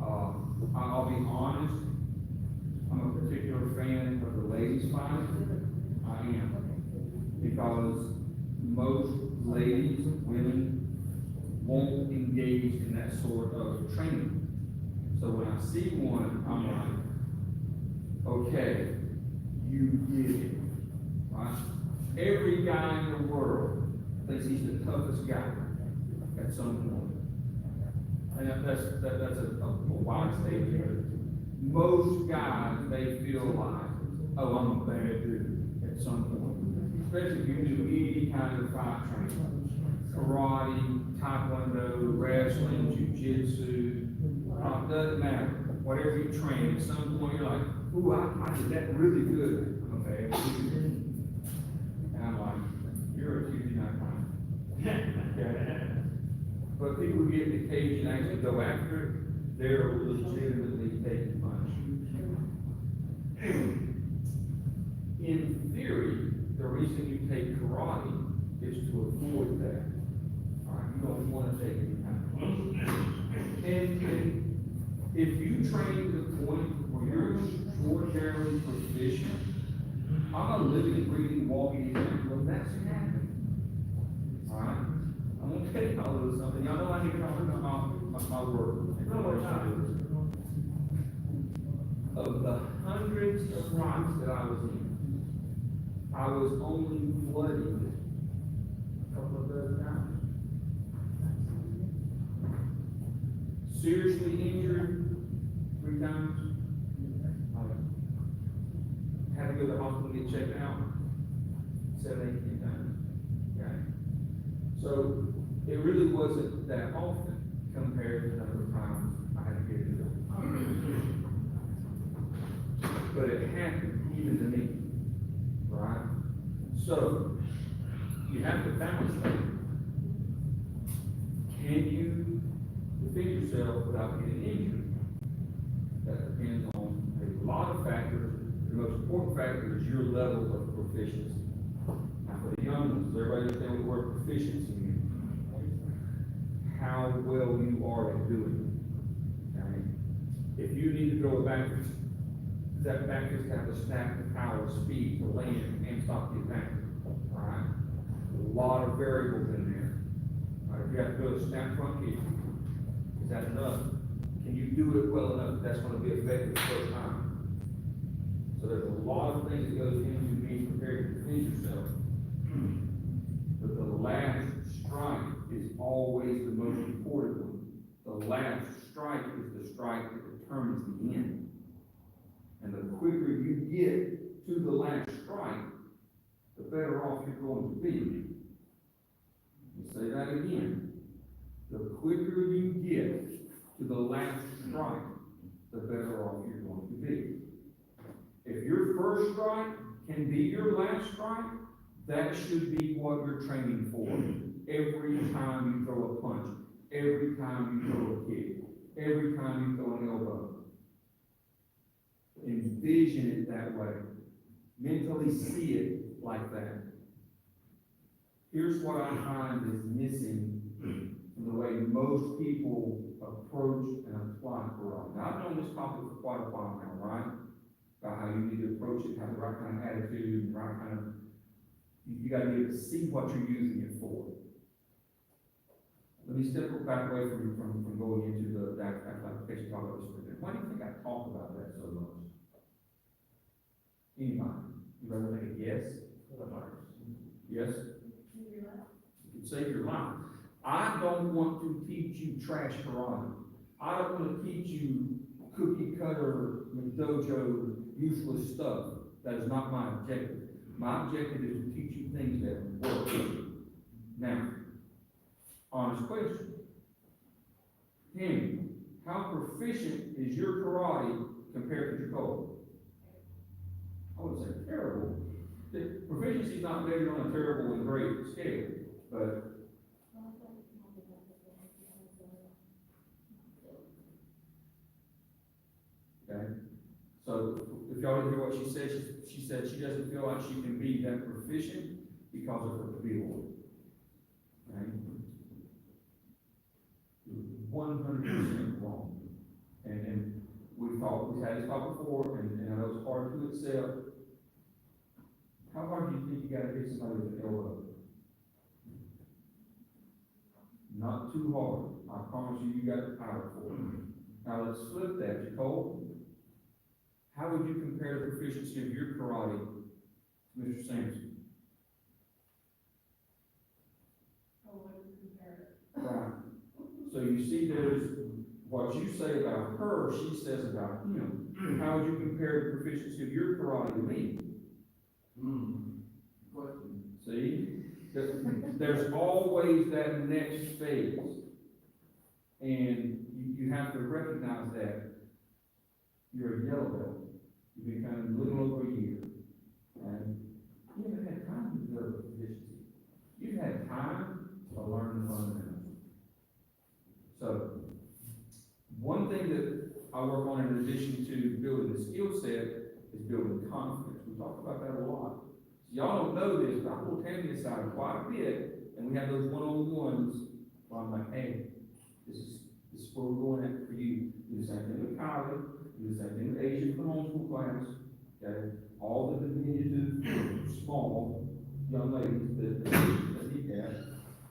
I'll be honest, I'm a particular fan of the ladies fight. I am. Because most ladies, women, won't engage in that sort of training. So when I I see one, I'm like, okay, you get it, right? Every guy in the world thinks he's the toughest guy at some point. And that's a wide statement. Most guys, they feel like, oh, I'm a bad dude at some point. Especially if you do any kind of fight training. Karate, taekwondo, wrestling, jujitsu, doesn't matter. Whatever you train, at some point you're like, ooh, I did that really good. I'm a bad dude. And I'm like, you're a Tuesday night fighter. Okay? But people who get in the cage and actually go after it, they're legitimately taking punch. In theory, the reason you take karate is to avoid that. All right, you don't want to take any kind of punch. And if you train to the point where you're extraordinarily proficient, I'm a living, breathing, walking example of that's happening. All right? I'm gonna tell you all a little something. Y'all know I need to talk about my work. Of the hundreds of fights that I was in, I was only bloodied a couple of dozen times. Seriously injured 3 times. Had to go to the hospital to get checked out 7, 8 times. Okay? So it really wasn't that often compared to the number of times I had to get it done. But it happened even to me, right? So you have to balance that. Can you defend yourself without getting injured? That depends on a lot of factors. The most important factor is your level of proficiency. Now for the young ones, does everybody understand what the word proficiency means? How well you are at doing it. Okay? If you need to throw a backwards, that backwards have the snap, the power, speed to land and stop the attack. Alright? A lot of variables in there. Alright, if you have to do a snap front kick, is that enough? Can you do it well enough that's going to be effective the first time? So there's a lot of things that goes into being prepared to defend yourself. But the last strike is always the most important one. The last strike is the strike that determines the end. And the quicker you get to the last strike, the better off you're going to be. I'll say that again. The quicker you get to the last strike, the better off you're going to be. If your first strike can be your last strike, that should be what you're training for. Every time you throw a punch, every time you throw a kick, every time you throw an elbow. Envision it that way. Mentally see it like that. Here's what I find is missing from the way most people approach and apply karate. Now, I've known this topic for quite a while now, right? About how you need to approach it, have the right kind of attitude, the right kind of, you gotta be able to see what you're using it for. Let me step back away from going into the application talk about this for a minute. Why do you think I talk about that so much? Anybody? You ever think a yes? Yes? You can save your life. I don't want to teach you trash karate. I don't want to teach you cookie cutter, dojo, useless stuff. That is not my objective. My objective is to teach you things that work. Now, honest question. Henry, how proficient is your karate compared to Jacob? I wouldn't say terrible. The proficiency is not measured on a terrible and great scale, but okay. So if y'all didn't hear what she said, she said she doesn't feel like she can be that proficient because of her ability. Okay? 100% wrong. And we've had this talk before, and I know it's hard to accept. How hard do you think you gotta hit somebody with an elbow? Not too hard. I promise you, you got the power for it. Now let's flip that, Nicole. How would you compare the proficiency of your karate to Mr. Sampson? Right. So you see there's what you say about her, she says about him. How would you compare the proficiency of your karate to me? Question. See? There's always that next phase. And you have to recognize that you're a yellow belt. You've been kind of a little over a year. And you haven't had time to develop proficiency. You've had time to learn the fundamentals. So, one thing that I work on in addition to building the skill set is building confidence. We talk about that a lot. Y'all don't know this, but I pull Tammy aside quite a bit, and we have those one-on-ones where I'm like, hey, this is where we're going at for you. Do the same thing with Kylie, do the same thing with Asia for the homeschool class, okay? All the diminutive, small young ladies that need that,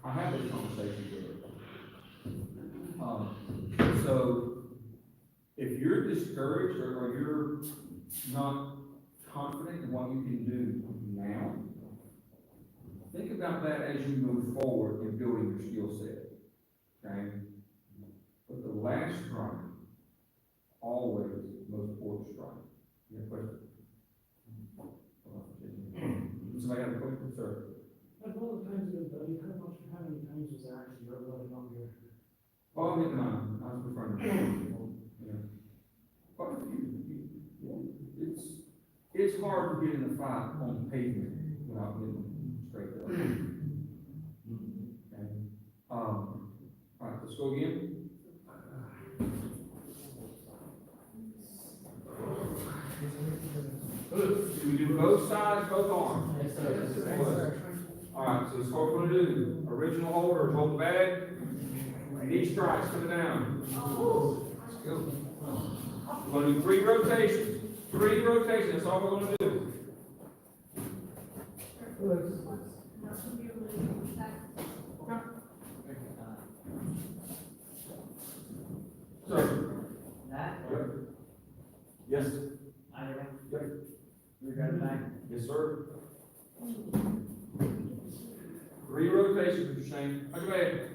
I have those conversations with her. So, if you're discouraged or you're not confident in what you can do now, think about that as you move forward in building your skill set, okay? But the last strike, always the most important strike. You have a question? Somebody have a question, sir? Like all the times you've done, how many times was there actually really on here? Oh, I'm hitting on, I was referring to, yeah. Quite a few. It's hard to get in the fight on pavement without getting straight up. Okay. All right, let's go again. Do we do both sides, both arms? Yes, sir. All right, so this is what we're gonna do. Original holder, hold the bag. Knee strikes coming down. Let's go. We're gonna do 3 rotations. 3 rotations, that's all we're gonna do. So, That, yep. Yes, either way. yep. You got it back. Yes, sir. 3 rotations, Mr. Shane. Go ahead.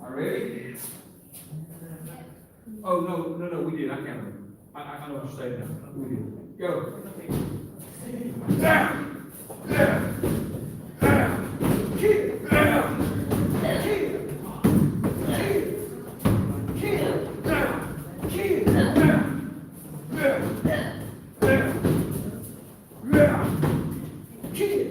All right, ready? Oh, no, we did. I can't remember. I know what you're saying now. We did. Go. Down. Down. Down. Kick. Down. Kick. Kick. Kick. Down. Kick. Down. Down. Down. Down. Kick.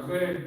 Go ahead.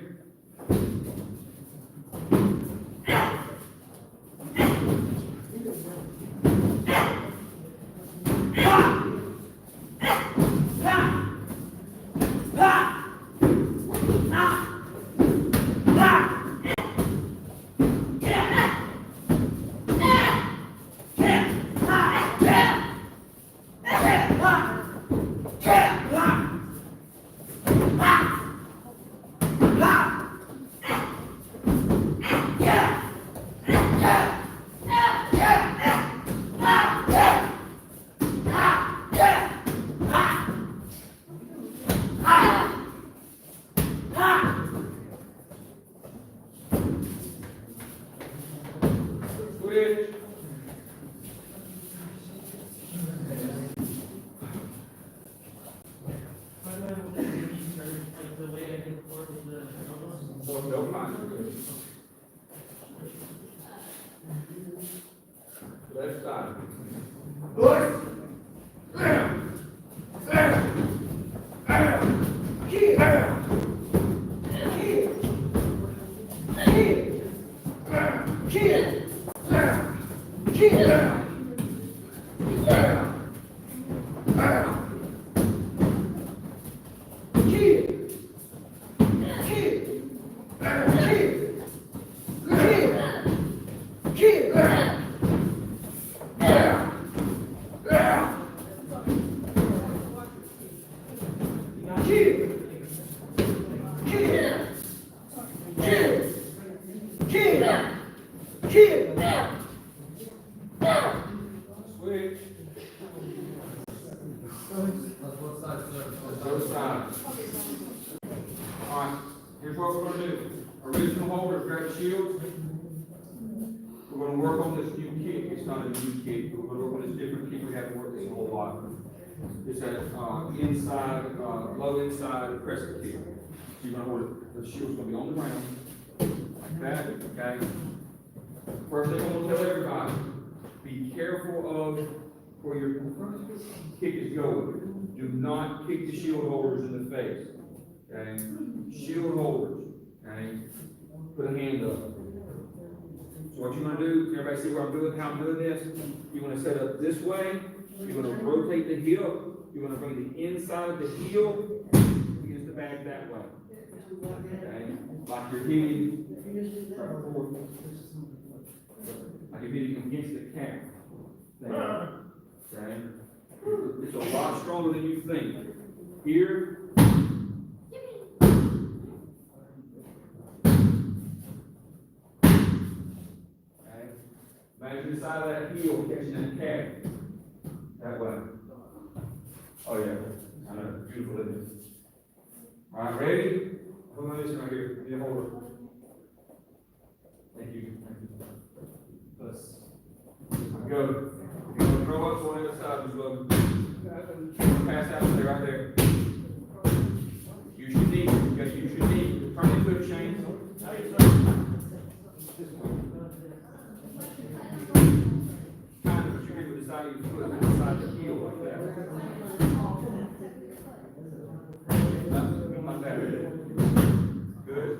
Switch. Like the way I did before with the elbows. Don't mind. Left side. Switch. That's both sides, sir. Both sides. Alright, here's what we're gonna do. Original holder, grab the shield. We're gonna work on this new kick. It's not a new kick. We're gonna work on this different kick. We haven't worked this a whole lot. It's that, inside, low inside crescent kick. So you're gonna hold it, the shield's gonna be on the ground. Like that, okay? First thing I'm gonna tell everybody, be careful of where your kick is going. Do not kick the shield holders in the face, okay? Shield holders, okay? Put a hand up. So what you're gonna do, everybody see what I'm doing, how I'm doing this? You're gonna set up this way, you're gonna rotate the hip, you're gonna bring the inside of the heel against the bag that way. Okay? Like you're hitting, like you're hitting against the calf. Okay? It's a lot stronger than you think. Here. Okay? Imagine the side of that heel catching that calf. That way. Oh yeah, I know, beautiful, isn't it? All right, ready? Hold on this right here, give me a holder. Thank you. Let's go. You're gonna throw up on the other side as well. Pass out, stay right there. Use your knee, you gotta use your knee, turn into a chain. Kind of what you do with the side of your foot, the side of the heel like that. Like that. Good.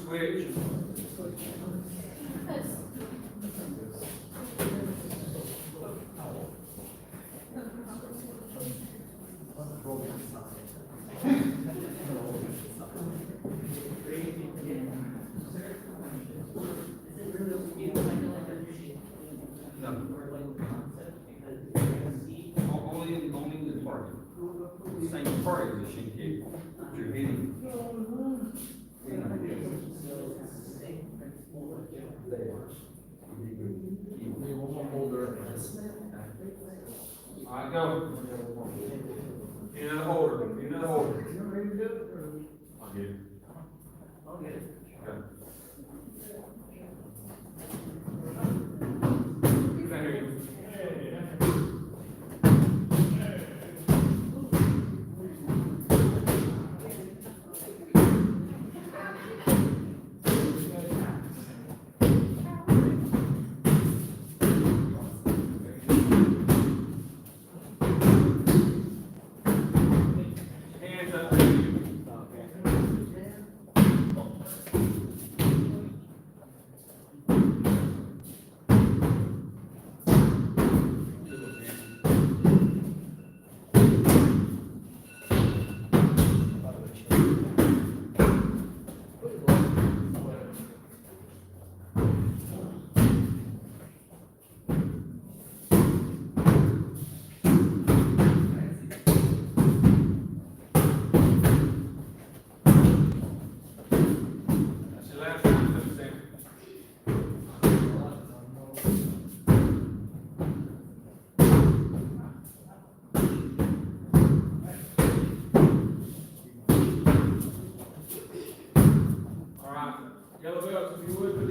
Switch. Only the target. Same target as the shin kick. You're hitting. There.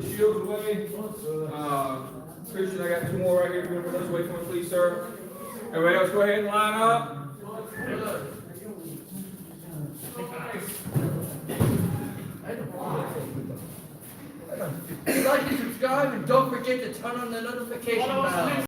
put the shields away. Christian, I got two more right here. If you want to put those away for me, please, sir. Everybody else, go ahead and line up. Like and subscribe and don't forget to turn on the notification bell.